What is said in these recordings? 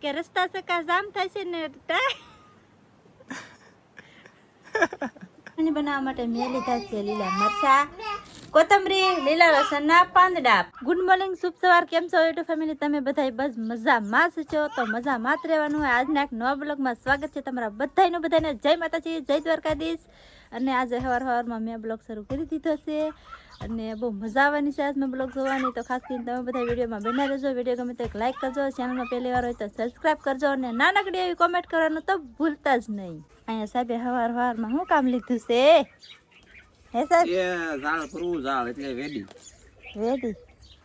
કે રસ્તા સકા જામ થાય છે ને બનાવવા માટે મેં લીધા છે લીલા મરચા, કોથમરી, લીલા લસણના પાંદડા. ગુડ મોર્નિંગ, શુભ સવાર. કેમ છો યુટ્યુબ ફેમિલી? તમે બધા બસ મજામાં જ છો તો મજામાં જ રહેવાનું હોય. આજના એક નવા બ્લોગમાં સ્વાગત છે તમારા બધાને. જય માતાજી, જય દ્વારકાધીશ. અને આજે સવારમાં મેં બ્લોગ શરૂ કરી દીધો છે અને બહુ મજા આવવાની છે આજનો બ્લોગ જોવાની. તો ખાસ કરીને તમે બધા વિડીયોમાં બના રહેજો. વિડીયો ગમે તો એક લાઈક કરજો, ચેનલમાં પહેલી વાર હોય તો સબસ્ક્રાઈબ કરજો અને નાનકડી એવી કોમેન્ટ કરવાનું તો ભૂલતા જ નહીં. અહીંયા સાહેબે સવારમાં શું કામ લીધું છે? હે સાહેબ? ઝાડ પરવું ઝાડ એટલે વેડી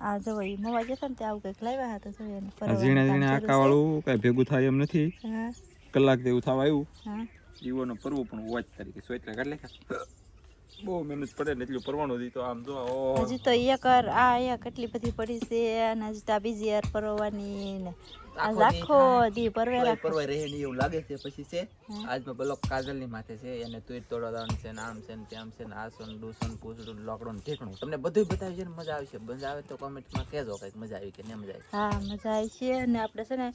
આ જો ઈ મોવા જતા ને ત્યાં આવું કંઈક લાવ્યા હતા. જોઈએ ને ઝીણા ઝીણા આકા વાળું કઈ ભેગું થાય એમ નથી. હા કલાક જેવું થવા આવ્યું. હા જીવોનો પરવું પણ વોચ તરીકે સોચલા કાઢ લે. બહુ મહેનત પડે ને એટલું પરવાનું હતી તો આમ જો હજી તો એક આ કેટલી બધી પડી છે અને હજી તો આ બીજી યાર પરવાની ને આખો દી પરવાય રહે ને એવું લાગે છે. પછી છે આજમાં બ્લોક કાજલ ની માથે છે એને તુર તોડવાનું છે ને આમ છે ને તેમ છે ને આ સોન ડુસન પૂછડું લોકડું ઠેકણું તમને બધું બતાવી છે ને મજા આવશે. મજા આવે તો કોમેન્ટમાં કહેજો કઈક મજા આવી કે ન મજા આવી. હા મજા આવી છે. અને આપણે છે ને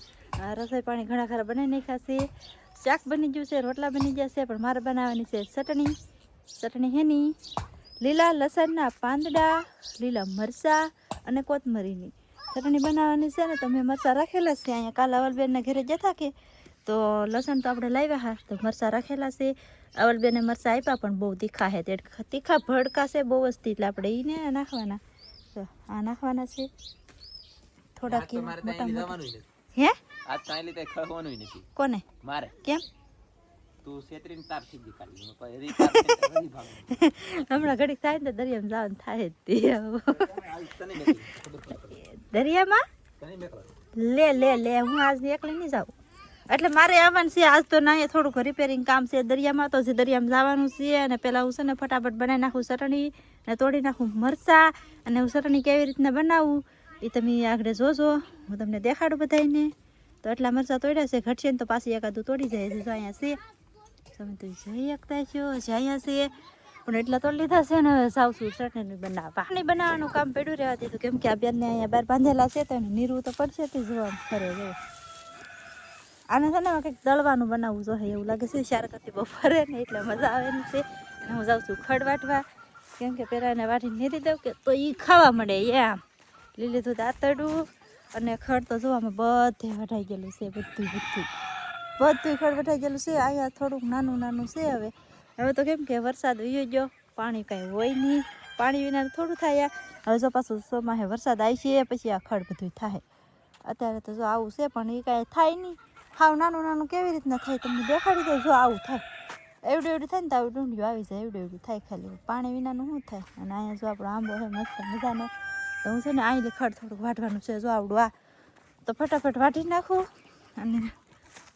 રસોઈ પાણી ઘણા ખરા બનાવી નાખ્યા છે. શાક બની ગયું છે, રોટલા બની ગયા છે, પણ મારે બનાવવાની છે ચટણી હેની લીલા લસણના પાંદડા, લીલા મરચાં અને કોથમરીની ચટણી બનાવવાની છે ને. તો મેં મરચાં રાખેલા છે અહીંયા. કાલ અવલબેનના ઘરે જતા કે તો લસણ તો આપણે લાવ્યા હા તો મરચાં રાખેલા છે. અવલબેને મરચાં આપ્યા પણ બહુ તીખા છે, તે તીખા ભડકા છે બહુ જ, એટલે આપણે એને નાખવાના. તો આ નાખવાના છે થોડાક મોટા. હે આજ તાઈ લીધે ખાવાનું નથી કોને મારે. કેમ? તું સેત્રીન તાર થી દીખાડી હમણાં ઘડીક થાય ને દરિયામાં જવાનું થાય જ દરિયામાં લે હું આજ એકલી નહીં જાઉં. એટલે મારે આવવાનું છે આજ તો ના થોડુંક રિપેરિંગ કામ છે દરિયામાં. તો દરિયામાં જવાનું છે અને પેલા હું છે ને ફટાફટ બનાવી નાખું ચટણી ને તોડી નાખું મરચાં. અને હું ચટણી કેવી રીતના બનાવું એ તમે આગળ જોજો, હું તમને દેખાડું બધાને. તો એટલા મરચાં તોડ્યા છે, ઘટશે ને તો પાછી એકાદું તોડી જાય છે. અહીંયા છે તમે તો જઈ શકતા છો, અહીંયા છે પણ એટલા તોડી લીધા છે ને. હવે સાવસું ચટણી બનાવવા પાણી બનાવવાનું કામ પડ્યું રહેવા દીધું, કેમ કે આ બેનને અહીંયા બહાર બાંધેલા છે તો નીરવું તો પડશે તે જોવા ફરે જો. આને છે ને કંઈક દળવાનું બનાવવું જોઈએ એવું લાગે છે. શાર કરતી બહુ ફરે ને એટલે મજા આવે છે. અને હું જાઉં છું ખડ વાટવા, કેમ કે પેલા એને વાટીને નીરી દઉં કે તો એ ખાવા મળે. આમ લીલી દૂધ આતરડું અને ખડ તો જોવામાં બધે વઢાઈ ગયેલું છે. બધું ખડ વઢાઈ ગયેલું છે. અહીંયા થોડુંક નાનું છે. હવે તો કેમ કે વરસાદ વયો ગયો, પાણી કાંઈ હોય નહીં. પાણી વિના થોડું થાય. હવે જો પાછું ચોમાસે વરસાદ આવી છે પછી આ ખડ બધું થાય. અત્યારે તો જો આવું છે પણ એ કાંઈ થાય નહીં. હાવ નાનું કેવી રીતના થાય તમને દેખાડી દઉં. જો આવું થાય એવડું થાય ને તો આવું ડુંડિયું આવી જાય. એવડું થાય ખાલી. પાણી વિનાનું શું થાય? અને અહીંયા જો આપણો આંબો છે મસ્ત મજાનો. તો હું છે ને અહીં ખડ થોડુંક વાટવાનું છે. જો આવડું આ તો ફટાફટ વાટી નાખું અને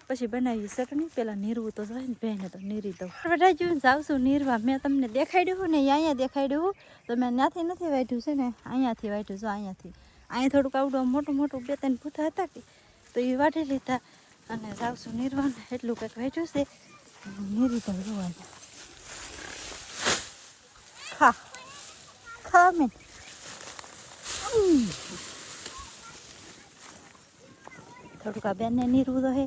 પછી બનાવી ચટણી. પહેલાં નીરવું તો જોઈએ ને, ભેને તો નીરી દઉં. વટાઈ ગયું જાઉં છું નીરવા. મેં તમને દેખાડ્યું ને અહીંયા દેખાડ્યું તો મેં ત્યાંથી નથી વાટ્યું છે ને, અહીંયાથી વાટ્યું. જો અહીંયા થોડુંક આવડું મોટું 2-3 ભૂથા હતા કે તો એ વાટી લીધા. અને જાઉં છું નીરવા. એટલું કંઈક વાટ્યું છે નીરી દઉં. જોવા ખા મેં થોડુંક આ બેનને નીરવું તો હે.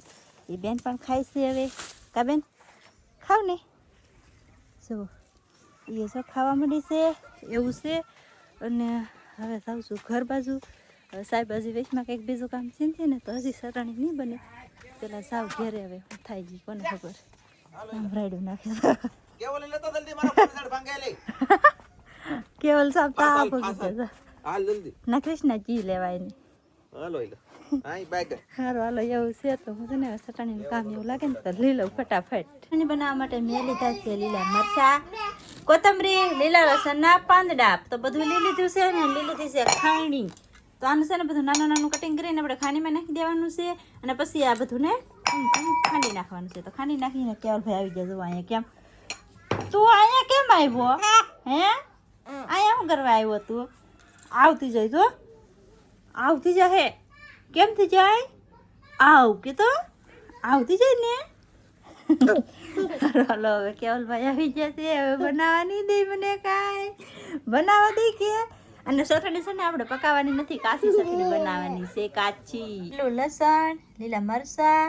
એ બેન પણ ખાય છે હવે. કા બેન ખાવ ને? જો એ જો ખાવા માંડી છે એવું છે. અને હવે જાઉં છું ઘર બાજુ. સાહેબ હજી વેચમાં કંઈક બીજું કામ ચીંધી ને તો હજી ચટણી નહીં બને. પેલા સાવ ઘેરે હવે શું થાય ગઈ કોને ખબર. રાયડું નાખે કેવલ સાહેબ તાપ ના કૃષ્ણ જી લેવાય ને. હાલો એવું છે. તો હું છે ને ચટણીનું કામ એવું લાગે ને તો લઈ લઉં ફટાફટ. ચટણી બનાવવા માટે મેં લીધા છે લીલા મરચાં, કોથમરી, લીલા લસણના પાંદડા. તો બધું લઈ લીધું છે ને. લઈ લીધી છે ખાંડી. તો આનું છે ને બધું નાનું કટિંગ કરીને આપણે ખાંડીમાં નાખી દેવાનું છે. અને પછી આ બધું ને ખાંડી નાખવાનું છે. તો ખાંડી નાખીને કેવલભાઈ આવી ગયા. જો અહીંયા કેમ તું અહીંયા કેમ આવ્યો? હે અહીંયા શું કરવા આવ્યો તું? આવતી જાય તો આવતી જાય. કેમ થી જાય? આવ કે તો આવતી જાય ને. હાલો હવે કેવલભાઈ આવી ગયા છે. હવે બનાવવા નહીં દે મને કાંઈ. બનાવવા દે કે અને ચટણી છે ને આપણે પકાવવાની નથી, કાચી ચટણી બનાવવાની છે, કાચી. લીલું લસણ, લીલા મરચા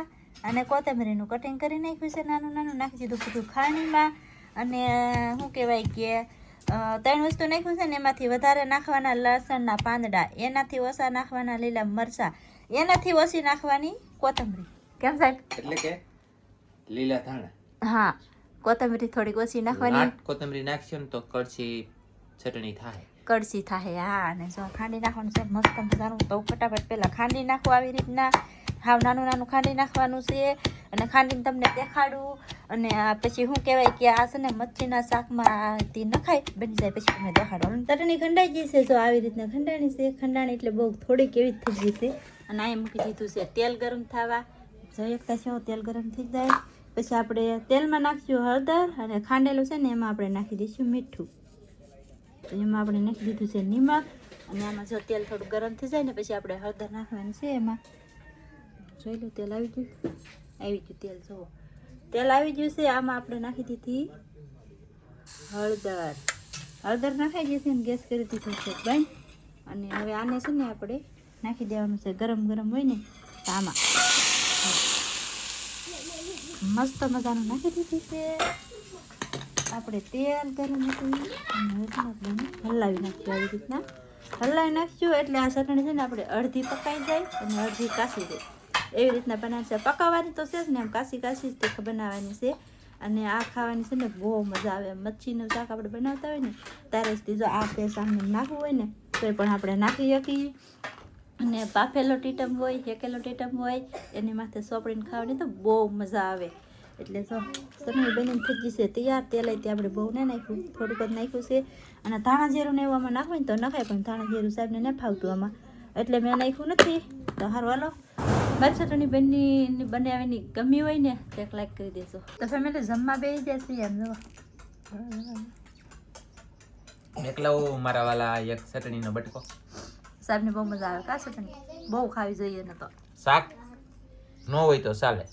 અને કોથમરીનું કટિંગ કરી નાખ્યું છે નાનું નાનું, નાખી દીધું બધું ખાણીમાં. અને શું કહેવાય કે 3 વસ્તુ નાખ્યું છે ને એમાંથી વધારે નાખવાના લસણના પાંદડા, એનાથી ઓછા નાખવાના લીલા મરચા, એનાથી ઓછી નાખવાની કોથમરી. કેમ સાહેબ? એટલે કે લીલા ધાણા. હા, કોથમરી થોડીક ઓછી નાખવાની. કોથમરી નાખશો ને તો કડછી ચટણી થાય, કડસી થાય. હા, અને જો ખાંડી નાખવાનું છે મસ્ત મજાનું. તો ફટાફટ પહેલાં ખાંડી નાખો આવી રીતના, હાવ નાનું નાનું ખાંડી નાખવાનું છે. અને ખાંડીને તમને દેખાડું. અને પછી શું કહેવાય કે આ છે ને મચ્છીના શાકમાં તે નખાય બની જાય, પછી તમને દેખાડવાનું. ચટણી ખંડાઈ ગઈ છે, જો આવી રીતના ખંડાણી છે. ખંડાણી એટલે બહુ થોડીક એવી જ થઈ ગઈ છે. અને આ મૂકી દીધું છે તેલ ગરમ થવા. જોઈ શકતા છો તેલ ગરમ થઈ જાય પછી આપણે તેલમાં નાખીશું હળદર, અને ખાંડેલું છે ને એમાં આપણે નાખી દઈશું મીઠું. તો એમાં આપણે નાખી દીધું છે નિમક. અને આમાં જો તેલ થોડું ગરમ થઈ જાય ને પછી આપણે હળદર નાખવાની છે એમાં. જોઈ લો તેલ આવી ગયું તેલ. જુઓ તેલ આવી ગયું છે. આમાં આપણે નાખી દીધી હળદર નાખાઈ ગઈ છે ને ગેસ કરી દીધો છે બંધ. અને હવે આને છે ને આપણે નાખી દેવાનું છે, ગરમ ગરમ હોય ને તો આમાં મસ્ત મજાનું નાખી દીધું છે આપણે તેલ ગરમ હતું. હલાવી નાખશું આવી રીતના, હલાવી નાખશું એટલે આ ચટણી છે ને આપણે અડધી પકાઈ જાય અને અડધી કાશી જાય એવી રીતના બનાવવાની છે. પકાવવાની તો છે જ ને, એમ કાશી કાશી જ બનાવવાની છે. અને આ ખાવાની છે ને બહુ મજા આવે. મચ્છીનું શાક આપણે બનાવતા હોય ને ત્યારે જ જો આ પેસ્ટ આમને નાખવું હોય ને તો પણ આપણે નાખી શકીએ. અને બાફેલો ટીટમ હોય, શેકેલો ટીટમ હોય એની માથે સોપડીને ખાવાની તો બહુ મજા આવે. એટલે જો ચટણી બનીને થઈ ગઈ છે તૈયાર. તેલ તે આપણે બહુ નહીં નાખ્યું, થોડુંક જ નાખ્યું છે. અને ધાણા જીરું ને એવું આમાં નાખવું ને તો નખાય, પણ ધાણા જીરું સાહેબને ન ફાવતું આમાં, એટલે મેં નાખ્યું નથી. તો હારું હાલો, મારી ચટણી બનાવીની ગમી હોય ને તો એક લાઈક કરી દેજો. તો ફેમિલી જમવા બેસી જશે એમ જો એકલા મારા વાલા એક ચટણીનો બટકો. સાહેબને બહુ મજા આવે. કા ચટણી બહુ ખાવી જોઈએ ને તો શાક ન હોય તો ચાલે,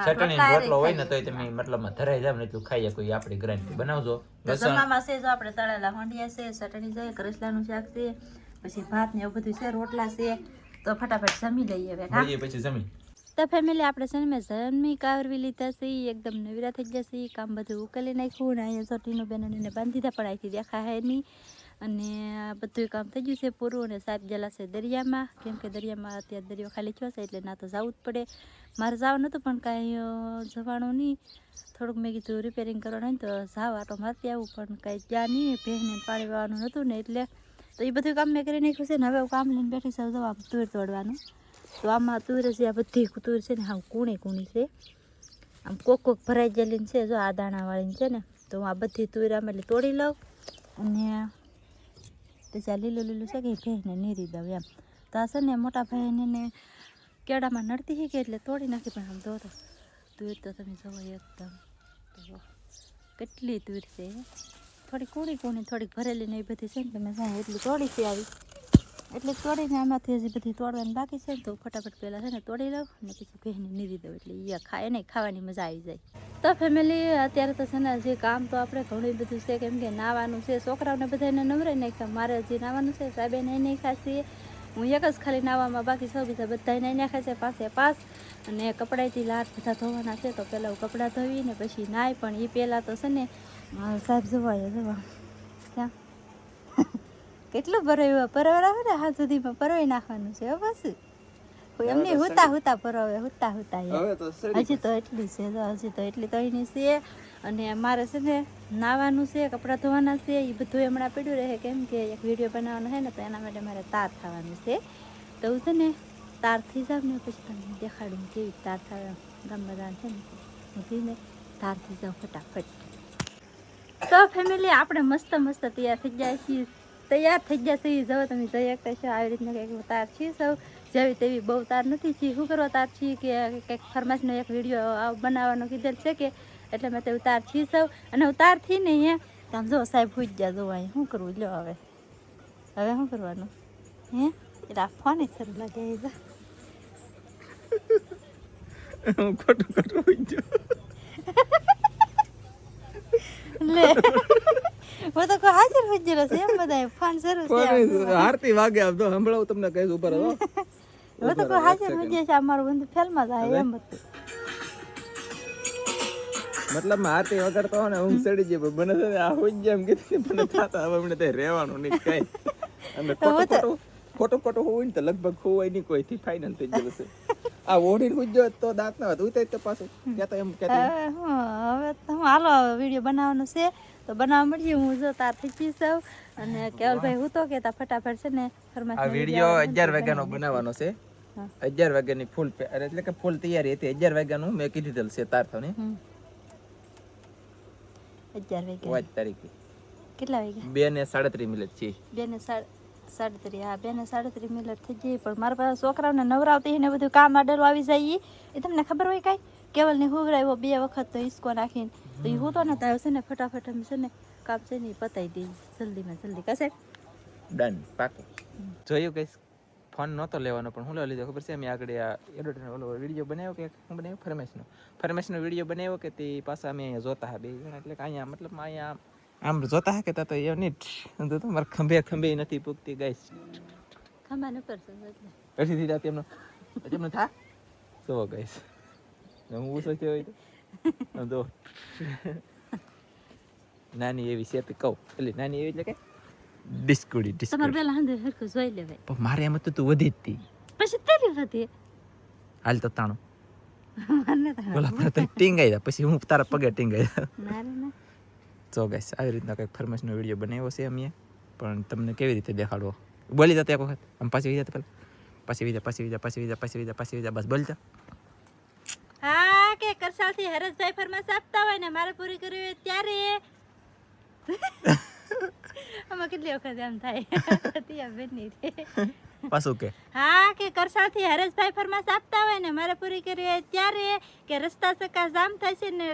ચટણી રોટલો હોય ને તોય તમે મતલબમાં ધરાઈ જાવ ને એટલું ખાઈ શકો. આપણી ગ્રાન્ટી બનાવજો. જમવામાં છે જો આપણે તળેલા હોંડિયા છે, ચટણી છે, કરેસલાનું શાક છે, પછી ભાત ને એવું બધું છે, રોટલા છે. તો ફટાફટ જમી લઈએ હવે. પછી જમી તો ફેમિલી આપણે છે ને મેં જમી કાવરવી લીધા છે, એકદમ નવીરા થઈ જશે. કામ બધું ઉકેલી નાખ્યું ને અહીંયા ચોટીનું બેનને બાંધી દીધા, પણ અહીંથી દેખાય નહીં. અને બધું કામ થઈ ગયું છે પૂરું. અને સાહેબ ગયેલા છે દરિયામાં, કેમ કે દરિયામાં અત્યારે દરિયો ખાલી થયો છે એટલે ના તો જવું જ પડે. મારે જવાનું હતું પણ કાંઈ જવાનું નહીં. થોડુંક મેં કીધું રિપેરિંગ કરવાનું હોય તો જાવ આટો મારતી આવું, પણ કાંઈ ત્યાં નહીં. ભેંસને પાણી વાળવાનું નહોતું ને એટલે તો એ બધું કામ મેં કરી નાખ્યું છે. ને હવે હું કામ લઈને બેઠી છું જવા તુર તોડવાનું. તો આમાં તુર છે, આ બધી તુર છે ને હાવ કૂણી છે, આમ કોક ભરાઈ ગયેલી છે. જો આ દાણાવાળીને છે ને તો હું આ બધી તુર આમ એટલે તોડી લઉં. અને પછી આ લીલું છે કે ભેંસને નીરી દઉં એમ. તો આ છે ને મોટા ભાઈને કેળામાં નડતી હતી કે એટલે તોડી નાખી. પણ આમ તો તુર તો તમે જોવો એકદમ કેટલી તુર છે, થોડી કૂણી થોડીક ભરેલી ને એ બધી છે ને તમે જાઓ એટલી તોડી છે આવી, એટલે તોડીને આમાંથી હજી બધી તોડવાની બાકી છે ને તો ફટાફટ પહેલાં છે ને તોડી લઉં અને પછી ભેંસને નીરી દઉં એટલે એ ખાય નહીં, ખાવાની મજા આવી જાય. તો ફેમિલી અત્યારે તો છે ને જે કામ તો આપણે ઘણું બધું છે, કેમ કે નાવાનું છે. છોકરાઓને બધાને નવરાઈ નાખ્યા, મારે હજી નાવાનું છે. સાહેબે નહીં નાખ્યા છીએ, હું એક જ ખાલી નાવામાં, બાકી સૌ બીજા બધા નહીં નાખ્યા છે પાસે પાસ. અને કપડાંથી લાટ બધા ધોવાના છે તો પહેલાં હું કપડાં ધોવી ને પછી નાય. પણ એ પહેલાં તો છે ને સાહેબ જોવાય ત્યાં કેટલું પરવે આવે ને હાથ સુધીમાં પરવાઈ નાખવાનું છે. બસ કોઈ એમને હુતા પરવે હુતા હજી તો એટલી છે, હજી તો એટલી તો એની છે. અને મારે છે ને નાવાનું છે, કપડાં ધોવાના છે, એ બધું હમણાં પડ્યું રહે, કેમ કે એક વિડીયો બનાવવાનો છે ને તો એના માટે મારે તાર થવાનું છે. તો હું છે ને તાર થઈ જાવ ને પછી તમને દેખાડું કેવી તાર થાય. ગામ બધા છે ને હું ધીમે તાર થઈ જાઉં ફટાફટ. તો ફેમિલી આપણે મસ્ત તૈયાર થઈ જાય છીએ, જવો તમે જઈ શકતા છો. આવી રીતના કંઈક તાર છીએ સૌ જેવી તેવી બહુ તાર નથી છીએ. શું કરવા તાર છીએ કે કંઈક ફરમાશનો એક વિડીયો બનાવવાનો કીધેલ છે કે એટલે મેં તો તાર છીએ સૌ. અને હું તાર થી ને અહીંયા આમ જો સાહેબ પૂછ ગયા જોવા અહીં શું કરવું લ્યો. હવે શું કરવાનું હે એટલે ફોન જ શરૂ લાગે લે હું તો કોઈ હાજર હોય છે એમ બધા ફોન શરૂ છે આરતી વાગે આમ તો સંભળાવું તમને કહીશ ઉપર હતો હું તો કોઈ હાજર હોય છે અમારું બંધ ફેલમાં જાય એમ હતું મતલબ આરતી વગર તો ને ઊંઘ ચડી જાય પણ બને છે આ હોય જેમ કીધું મને થાતા હવે મને તે રહેવાનું નહીં કઈ અને ખોટું હોય ને તો લગભગ ખોવાય નહીં કોઈ થી ફાઇનલ થઈ ગયું છે આ ઓઢીને હુજો તો દાંત ના હતું ઉતરી તો પાછું ક્યાં તો એમ કહેતી હવે તો હું હાલો વિડીયો બનાવવાનો છે તો બનાવવા મળીએ હું જો તાર થઈ જઈશ અને કેવલભાઈ હું તો કેતા ફટાફટ છે ને આ વિડીયો 11 વાગ્યાનો બનાવવાનો છે 11 વાગ્યાની ફૂલ એટલે કે ફૂલ તૈયારી હતી 11 વાગ્યાનું મેં કીધી દલ છે તાર થને 11 વાગ્યા વાત તારીખે કેટલા વાગ્યા 2:37 છે 2:37 હા 2:37 થઈ જાય પણ મારા પાસે છોકરાઓને નવરાવતી ને બધું કામ આડેલું આવી જાય એ તમને ખબર હોય કાંઈ કેવલને હુવરાવ્યો 2 વખત તો હિસકો નાખીને તો એ હું તો ન થાય છે ને ફટાફટ એમ છે ને કામ છે ને પતાવી દઈ જલ્દીમાં જલ્દી કશે ડન પાકો જોયું કઈશ ફોન નહોતો લેવાનો પણ હું લઈ લીધો ખબર છે મેં આગળ આ એડિટર ઓલો વિડીયો બનાવ્યો કે હું બનાવ્યો ફરમેશનો વિડીયો બનાવ્યો કે તે પાછા અમે અહીંયા જોતા હા બે જણા એટલે કે અહીંયા મતલબ અહીંયા આમ જોતા હા કે તા તો એ નીટ તો તમારે ખંભે નથી પૂગતી ગાઈસ ખંભા ન કરતો એટલે પછી દીધા તેમનો થા સો ગાઈસ હું સોચ્યો હોય તો નાની એવી છે તે કહું એટલે નાની એવી એટલે કે ડિસ્કુડી તમારે પેલા હંધે હરખું જોઈ લેવાય પણ મારે એમ તો તું વધી જ તી પછી તેરી વધી હાલ તો તાણું મને તો બોલા આપણે તો ટીંગાઈ જા પછી હું તારા પગે ટીંગાઈ જા ના ના સો ગાઈસ આવી રીતના કંઈક ફરમાઈશનો વિડીયો બનાવ્યો છે અમે પણ તમને કેવી રીતે દેખાડવો બોલી જતા એક વખત આમ પાછી વિજા પેલા પાછી વિજા બસ બોલતા હા કે કરસાલથી હરેશભાઈ ફરમાઈશ આપતા હોય ને મારે પૂરી કરવી હોય ત્યારે આમાં કેટલી વખત એમ થાય ત્યાં બેની પાછું કે હા કે કરસાલથી હરેશભાઈ ફરમાઈશ આપતા હોય ને મારે પૂરી કરવી હોય ત્યારે કે રસ્તા સકા જામ થશે ને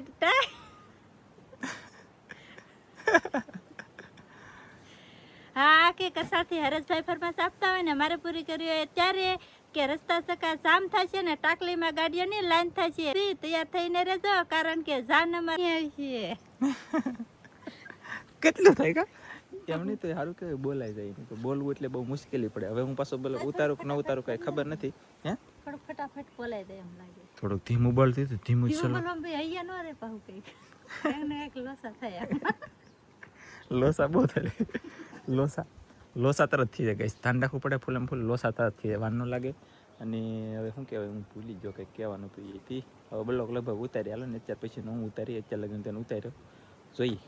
હા કે કરસાલથી હરેશભાઈ ફરમાઈશ આપતા હોય ને મારે પૂરી કરવી હોય ત્યારે કે રસ્તા સકા જામ થશે ને ટાકલીમાં ગાડીઓની લાઈન થશે તૈયાર થઈને રહેજો કારણ કે જાનમાં છીએ કેટલું થાય કા એમ નહીં તો સારું કે બોલાઈ જાય નહીં તો બોલવું એટલે બહુ મુશ્કેલી પડે હવે હું પાછો બોલો ઉતારું કે ન ઉતારું કઈ ખબર નથી હે થોડું ફટાફટ બોલાઈ દે એમ લાગે થોડુંક ધીમું બોલતી તો ધીમું જ ચલો અહીંયા ન રે પાહુ કઈ એને એક લોસા થયા લોસા બહુ થાય લોસા તરત થઈ જાય ગાઈસ ધ્યાન રાખવું પડે ફૂલ ફૂલ લોસા તરત થઈ જાય વાર ન લાગે અને હવે શું કહેવાય હું ભૂલી ગયો કંઈક કહેવાનું હતું એથી હવે બ્લોક લગભગ ઉતારી હાલો ને અત્યાર પછી હું ઉતારી અત્યાર લગન તેને ઉતાર્યો જોઈએ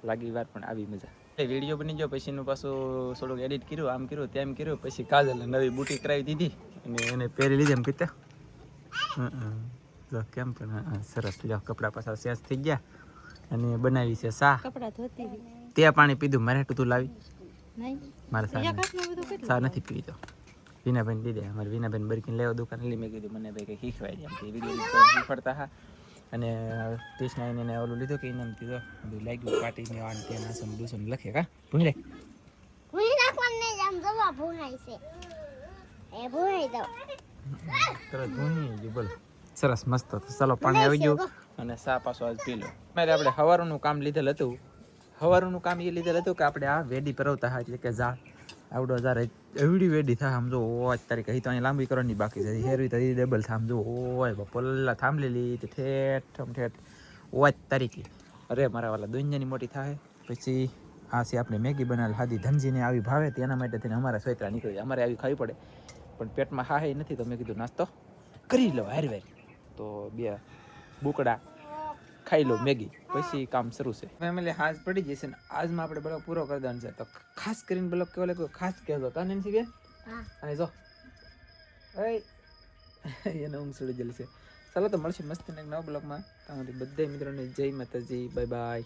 લાગી વાર પણ આવી મજા વિડીયો બની ગયો પછીનું પાછું થોડુંક એડિટ કર્યું આમ કર્યું તેમ કર્યું પછી કાજલ નવી બુટી કરાવી દીધી અને એને પહેરી લીધી એમ કીધા જો કેમ પણ સરસ લ્યો કપડાં પાછા સેસ થઈ ગયા અને બનાવી છે સા કપડાં ધોતી તે પાણી પીધું મારે તું લાવી નહીં મારે સા નથી પીવી તો વિનાબેન દીધે અમારે વિનાબેન બરકીને લેવા દુકાન લઈ મેં કીધું મને ભાઈ કંઈ શીખવાય એમ કે વિડીયો શીખવાડતા હા અને કૃષ્ણ એને ઓલું લીધું કે એને કીધું બધું લાગ્યું પાટીને આને ત્યાં નાસમ દુસમ લખે કા ભૂંગળે તરત ભૂંગી ગયું બોલો સરસ મસ્ત ચાલો પાણી આવી ગયું અને સા પાછો આજ પી લો મારે આપણે હવારનું કામ લીધેલ હતું હવારનું કામ એ લીધેલ હતું કે આપણે આ વેડી પરવતા હા એટલે કે ઝાડ આવડો ઝાડ એવડી વેડી થાય આમ જો ઓય તારીખે અહીં તો અહીં લાંબી કરવાની બાકી છે હેરવી તો ડબલ થાય આમ જો ઓય પોલા થાંભલેલી ઠેઠ ઓય તારીખે અરે મારા વાલા દુનિયાની મોટી થાય પછી આ છે આપણે મેગી બનાવેલ હાદી ધનજીને આવી ભાવે તેના માટે થઈને અમારા સોયત્રા નીકળી જાય અમારે આવી ખાવી પડે પણ પેટમાં હા હે નથી તો મેં કીધું નાસ્તો કરી લો હારવાર તો 2 બુકડા ખાઈ લો મેગી પછી કામ શરૂ છે ફેમિલી હાજ પડી જશે ને આજમાં આપણે બ્લોગ પૂરો કરી દેવાનો છે તો ખાસ કરીને બ્લોગ કેવો લાગ્યો ખાસ કહેજો કાને નથી બેન હા જો એને ઊંઘ ચડી ગયેલી છે ચાલો તો મળશે મસ્ત નવા બ્લોગમાં તમારી બધા મિત્રોને જય માતાજી બાય બાય